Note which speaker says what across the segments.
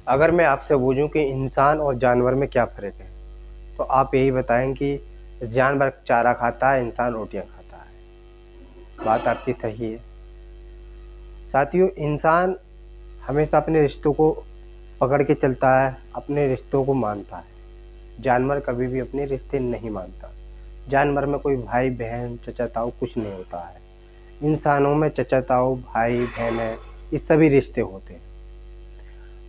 Speaker 1: अगर मैं आपसे पूछूं कि इंसान और जानवर में क्या फ़र्क है, तो आप यही बताएं कि जानवर चारा खाता है, इंसान रोटियां खाता है। बात आपकी सही है। साथियों, इंसान हमेशा अपने रिश्तों को पकड़ के चलता है, अपने रिश्तों को मानता है। जानवर कभी भी अपने रिश्ते नहीं मानता। जानवर में कोई भाई बहन चचा ताऊ कुछ नहीं होता है। इंसानों में चचा ताऊ भाई बहन है, ये सभी रिश्ते होते हैं।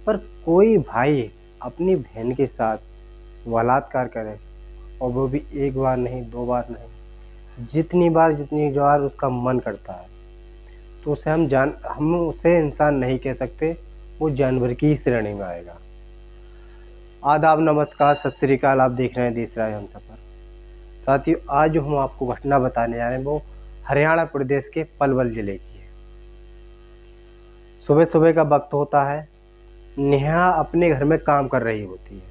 Speaker 1: पर कोई भाई अपनी बहन के साथ बलात्कार करे, और वो भी एक बार नहीं, दो बार नहीं, जितनी बार उसका मन करता है, तो उसे हम उसे इंसान नहीं कह सकते, वो जानवर की ही श्रेणी में आएगा। आदाब, नमस्कार, सत श्री अकाल। आप देख रहे हैं देश राज हमसफर। साथियों, आज जो हम आपको घटना बताने जा रहे हैं वो हरियाणा प्रदेश के पलवल जिले की है। सुबह सुबह का वक्त होता है। नेहा अपने घर में काम कर रही होती है।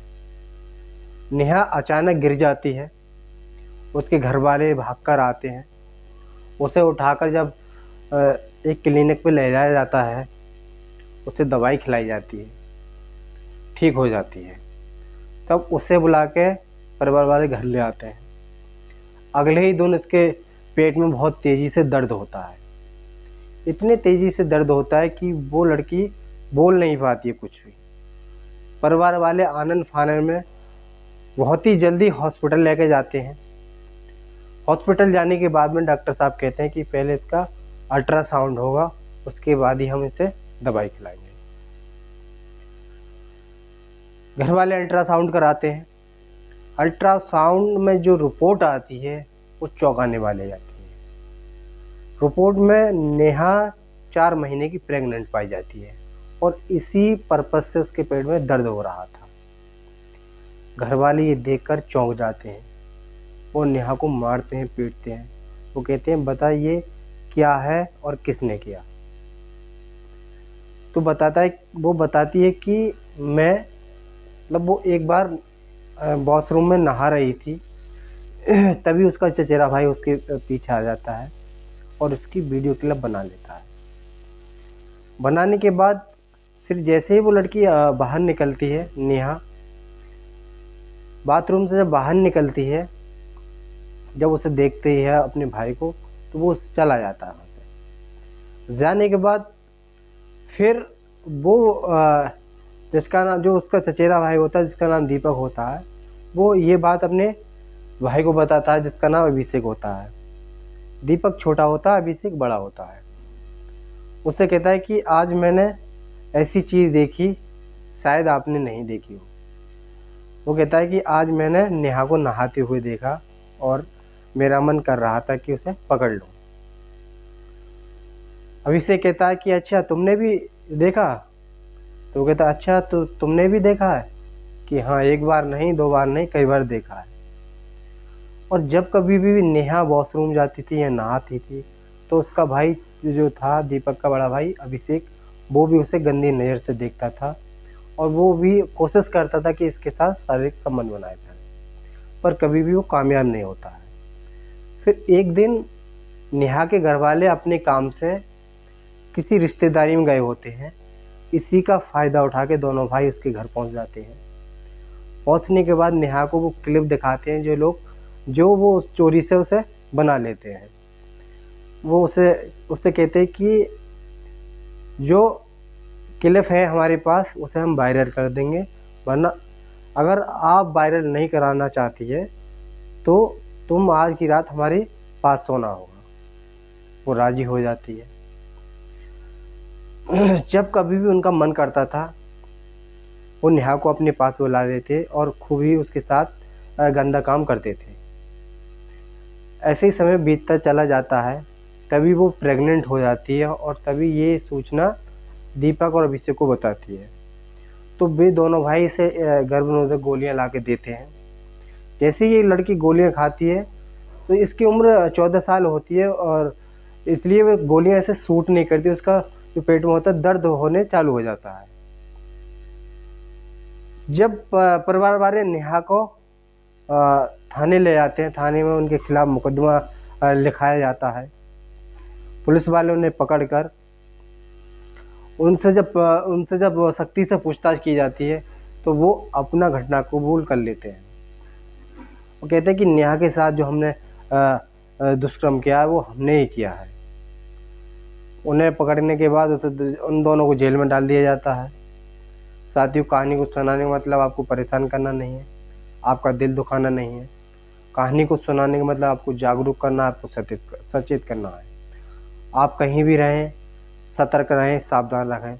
Speaker 1: नेहा अचानक गिर जाती है। उसके घर वाले भागकर आते हैं। उसे उठाकर जब एक क्लिनिक पे ले जाया जाता है, उसे दवाई खिलाई जाती है, ठीक हो जाती है। तब उसे बुला के परिवार वाले घर ले आते हैं। अगले ही दिन उसके पेट में बहुत तेज़ी से दर्द होता है। इतने तेज़ी से दर्द होता है कि वो लड़की बोल नहीं पाती है कुछ भी। परिवार वाले आनन फानन में बहुत ही जल्दी हॉस्पिटल लेके जाते हैं। हॉस्पिटल जाने के बाद में डॉक्टर साहब कहते हैं कि पहले इसका अल्ट्रासाउंड होगा, उसके बाद ही हम इसे दवाई खिलाएंगे। घर वाले अल्ट्रासाउंड कराते हैं। अल्ट्रासाउंड में जो रिपोर्ट आती है वो चौंकाने वाली जाती है। रिपोर्ट में नेहा 4 महीने की प्रेग्नेंट पाई जाती है, और इसी पर्पज़ से उसके पेट में दर्द हो रहा था। घर वाले ये देखकर चौंक जाते हैं। वो नेहा को मारते हैं, पीटते हैं। वो कहते हैं, बता ये क्या है और किसने किया। तो वो बताती है कि वो एक बार वॉशरूम में नहा रही थी, तभी उसका चचेरा भाई उसके पीछे आ जाता है और उसकी वीडियो क्लिप बना लेता है। बनाने के बाद फिर जैसे ही वो लड़की बाहर निकलती है, नेहा बाथरूम से जब बाहर निकलती है, जब उसे देखते ही है अपने भाई को, तो वो चला जाता है वहाँ से। जाने के बाद फिर वो जिसका नाम, जो उसका चचेरा भाई होता है, जिसका नाम दीपक होता है, वो ये बात अपने भाई को बताता है, जिसका नाम अभिषेक होता है। दीपक छोटा होता है, अभिषेक बड़ा होता है। उससे कहता है कि आज मैंने ऐसी चीज़ देखी, शायद आपने नहीं देखी हो। वो कहता है कि आज मैंने नेहा को नहाते हुए देखा और मेरा मन कर रहा था कि उसे पकड़ लूँ। अभिषेक कहता है कि अच्छा तुमने भी देखा? तो वो कहता है, अच्छा तो तुमने भी देखा है? कि हाँ, एक बार नहीं, दो बार नहीं, कई बार देखा है। और जब कभी भी नेहा वॉशरूम जाती थी या नहाती थी, तो उसका भाई जो था, दीपक का बड़ा भाई अभिषेक, वो भी उसे गंदी नज़र से देखता था, और वो भी कोशिश करता था कि इसके साथ शारीरिक संबंध बनाया जाए, पर कभी भी वो कामयाब नहीं होता है। फिर एक दिन नेहा के घर वाले अपने काम से किसी रिश्तेदारी में गए होते हैं। इसी का फ़ायदा उठा के दोनों भाई उसके घर पहुंच जाते हैं। पहुंचने के बाद नेहा को वो क्लिप दिखाते हैं, जो वो उस चोरी से उसे बना लेते हैं। वो उससे कहते हैं कि जो क्लिप है हमारे पास, उसे हम वायरल कर देंगे, वरना अगर आप वायरल नहीं कराना चाहती है तो तुम आज की रात हमारे पास सोना होगा। वो राज़ी हो जाती है। जब कभी भी उनका मन करता था, वो नेहा को अपने पास बुला लेते और खूब ही उसके साथ गंदा काम करते थे। ऐसे ही समय बीतता चला जाता है। तभी वो प्रेग्नेंट हो जाती है, और तभी ये सूचना दीपक और अभिषेक को बताती है। तो वे दोनों भाई इसे गर्भनिरोधक गोलियां ला के देते हैं। जैसे ही ये लड़की गोलियां खाती है, तो इसकी उम्र 14 साल होती है, और इसलिए वो गोलियां ऐसे सूट नहीं करती। उसका जो पेट में होता है, दर्द होने चालू हो जाता है। जब परिवार वाले नेहा को थाने ले जाते हैं, थाने में उनके खिलाफ मुकदमा लिखाया जाता है। पुलिस वाले उन्हें पकड़कर उनसे जब सख्ती से पूछताछ की जाती है तो वो अपना घटना कबूल कर लेते हैं। वो कहते हैं कि नेहा के साथ जो हमने दुष्कर्म किया है वो हमने ही किया है। उन्हें पकड़ने के बाद उन दोनों को जेल में डाल दिया जाता है। साथियों, कहानी को सुनाने का मतलब आपको परेशान करना नहीं है, आपका दिल दुखाना नहीं है। कहानी को सुनाने का मतलब आपको जागरूक करना, आपको सचेत करना है। आप कहीं भी रहें, सतर्क रहें, सावधान रहें,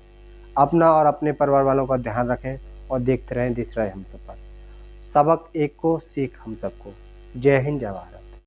Speaker 1: अपना और अपने परिवार वालों का ध्यान रखें और देखते रहें दिस रहे हम सफ़र। सबक एक को, सीख हम सबको। जय हिंद, जय भारत।